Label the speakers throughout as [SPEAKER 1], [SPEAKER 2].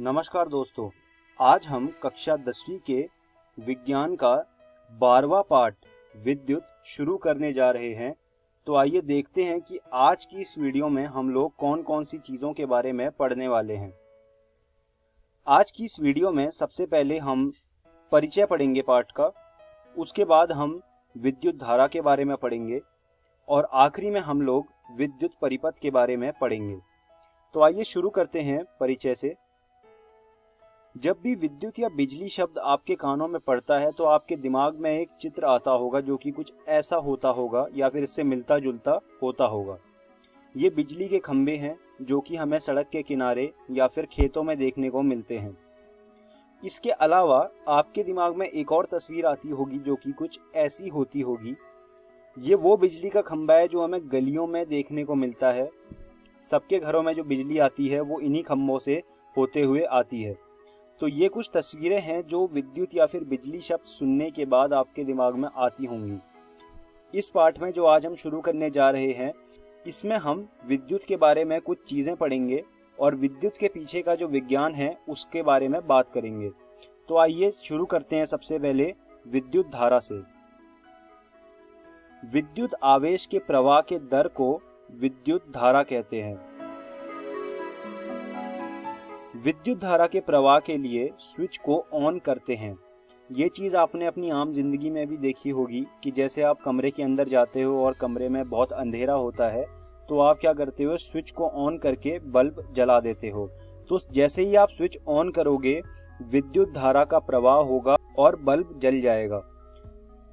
[SPEAKER 1] नमस्कार दोस्तों, आज हम कक्षा 10वीं के विज्ञान का 12वां पाठ विद्युत शुरू करने जा रहे हैं। तो आइए देखते हैं कि आज की इस वीडियो में हम लोग कौन कौन सी चीज़ों के बारे में पढ़ने वाले हैं। आज की इस वीडियो में सबसे पहले हम परिचय पढ़ेंगे पाठ का, उसके बाद हम विद्युत धारा के बारे में पढ़ेंगे और आखिरी में हम लोग विद्युत परिपथ के बारे में पढ़ेंगे। तो आइए शुरू करते हैं परिचय से। जब भी विद्युत या बिजली शब्द आपके कानों में पड़ता है तो आपके दिमाग में एक चित्र आता होगा जो कि कुछ ऐसा होता होगा या फिर इससे मिलता जुलता होता होगा। ये बिजली के खंभे हैं जो कि हमें सड़क के किनारे या फिर खेतों में देखने को मिलते हैं। इसके अलावा आपके दिमाग में एक और तस्वीर आती होगी जो कि कुछ ऐसी होती होगी। ये वो बिजली का खंभा है जो हमें गलियों में देखने को मिलता है। सबके घरों में जो बिजली आती है वो इन्हीं खंभों से होते हुए आती है। तो ये कुछ तस्वीरें हैं जो विद्युत या फिर बिजली शब्द सुनने के बाद आपके दिमाग में आती होंगी। इस पाठ में जो आज हम शुरू करने जा रहे हैं, इसमें हम विद्युत के बारे में कुछ चीज़ें पढ़ेंगे और विद्युत के पीछे का जो विज्ञान है उसके बारे में बात करेंगे। तो आइए शुरू करते हैं सबसे पहले विद्युत धारा से। विद्युत आवेश के प्रवाह के दर को विद्युत धारा कहते हैं। विद्युत धारा के प्रवाह के लिए स्विच को ऑन करते हैं। ये चीज़ आपने अपनी आम जिंदगी में भी देखी होगी कि जैसे आप कमरे के अंदर जाते हो और कमरे में बहुत अंधेरा होता है तो आप क्या करते हो, स्विच को ऑन करके बल्ब जला देते हो। तो जैसे ही आप स्विच ऑन करोगे विद्युत धारा का प्रवाह होगा और बल्ब जल जाएगा।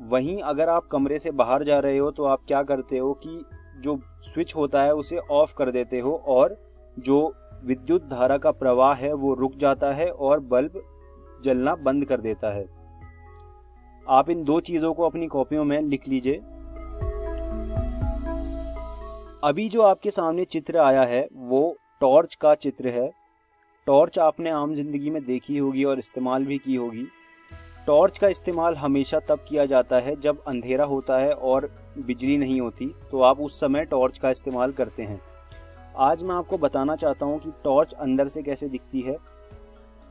[SPEAKER 1] वहीं अगर आप कमरे से बाहर जा रहे हो तो आप क्या करते हो कि जो स्विच होता है उसे ऑफ कर देते हो और जो विद्युत धारा का प्रवाह है वो रुक जाता है और बल्ब जलना बंद कर देता है। आप इन दो चीजों को अपनी कॉपियों में लिख लीजिए। अभी जो आपके सामने चित्र आया है वो टॉर्च का चित्र है। टॉर्च आपने आम जिंदगी में देखी होगी और इस्तेमाल भी की होगी। टॉर्च का इस्तेमाल हमेशा तब किया जाता है जब अंधेरा होता है और बिजली नहीं होती, तो आप उस समय टॉर्च का इस्तेमाल करते हैं। आज मैं आपको बताना चाहता हूं कि टॉर्च अंदर से कैसे दिखती है।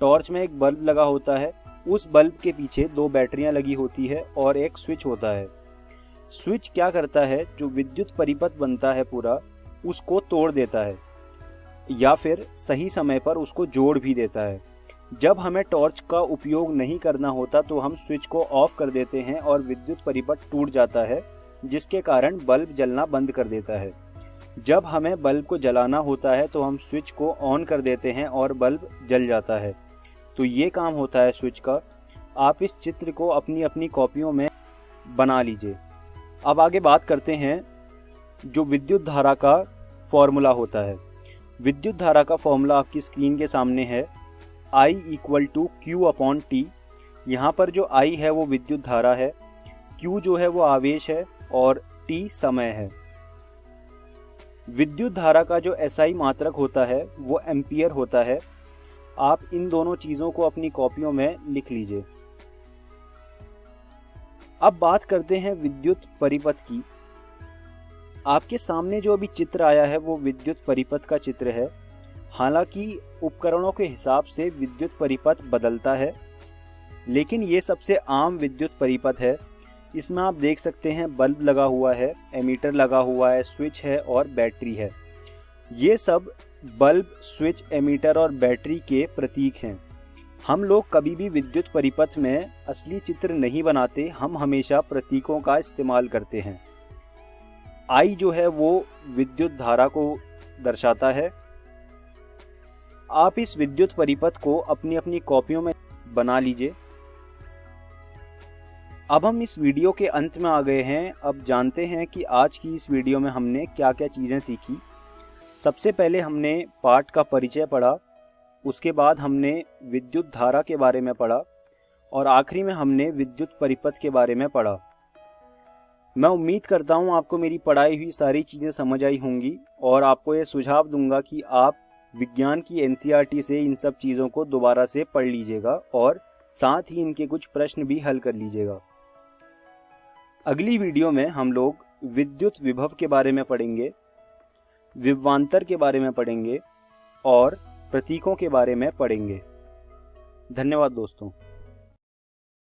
[SPEAKER 1] टॉर्च में एक बल्ब लगा होता है, उस बल्ब के पीछे दो बैटरियां लगी होती है और एक स्विच होता है। स्विच क्या करता है, जो विद्युत परिपथ बनता है पूरा उसको तोड़ देता है या फिर सही समय पर उसको जोड़ भी देता है। जब हमें टॉर्च का उपयोग नहीं करना होता तो हम स्विच को ऑफ कर देते हैं और विद्युत परिपथ टूट जाता है, जिसके कारण बल्ब जलना बंद कर देता है। जब हमें बल्ब को जलाना होता है तो हम स्विच को ऑन कर देते हैं और बल्ब जल जाता है। तो ये काम होता है स्विच का। आप इस चित्र को अपनी अपनी कॉपियों में बना लीजिए। अब आगे बात करते हैं जो विद्युत धारा का फॉर्मूला होता है। विद्युत धारा का फॉर्मूला आपकी स्क्रीन के सामने है, I = Q/T। यहाँ पर जो I है वो विद्युत धारा है, Q जो है वो आवेश है और T समय है। विद्युत धारा का जो SI मात्रक होता है वो एम्पियर होता है। आप इन दोनों चीज़ों को अपनी कॉपियों में लिख लीजिए। अब बात करते हैं विद्युत परिपथ की। आपके सामने जो अभी चित्र आया है वो विद्युत परिपथ का चित्र है। हालांकि उपकरणों के हिसाब से विद्युत परिपथ बदलता है, लेकिन ये सबसे आम विद्युत परिपथ है। इसमें आप देख सकते हैं बल्ब लगा हुआ है, एमीटर लगा हुआ है, स्विच है और बैटरी है। ये सब बल्ब, स्विच, एमीटर और बैटरी के प्रतीक हैं। हम लोग कभी भी विद्युत परिपथ में असली चित्र नहीं बनाते, हम हमेशा प्रतीकों का इस्तेमाल करते हैं। I जो है वो विद्युत धारा को दर्शाता है। आप इस विद्युत परिपथ को अपनी अपनी कॉपियों में बना लीजिए। अब हम इस वीडियो के अंत में आ गए हैं। अब जानते हैं कि आज की इस वीडियो में हमने क्या क्या चीज़ें सीखी। सबसे पहले हमने पाठ का परिचय पढ़ा, उसके बाद हमने विद्युत धारा के बारे में पढ़ा और आखिरी में हमने विद्युत परिपथ के बारे में पढ़ा। मैं उम्मीद करता हूँ आपको मेरी पढ़ाई हुई सारी चीज़ें समझ आई होंगी और आपको ये सुझाव दूंगा कि आप विज्ञान की NCERT से इन सब चीज़ों को दोबारा से पढ़ लीजिएगा और साथ ही इनके कुछ प्रश्न भी हल कर लीजिएगा। अगली वीडियो में हम लोग विद्युत विभव के बारे में पढ़ेंगे, विभवांतर के बारे में पढ़ेंगे और प्रतीकों के बारे में पढ़ेंगे। धन्यवाद दोस्तों।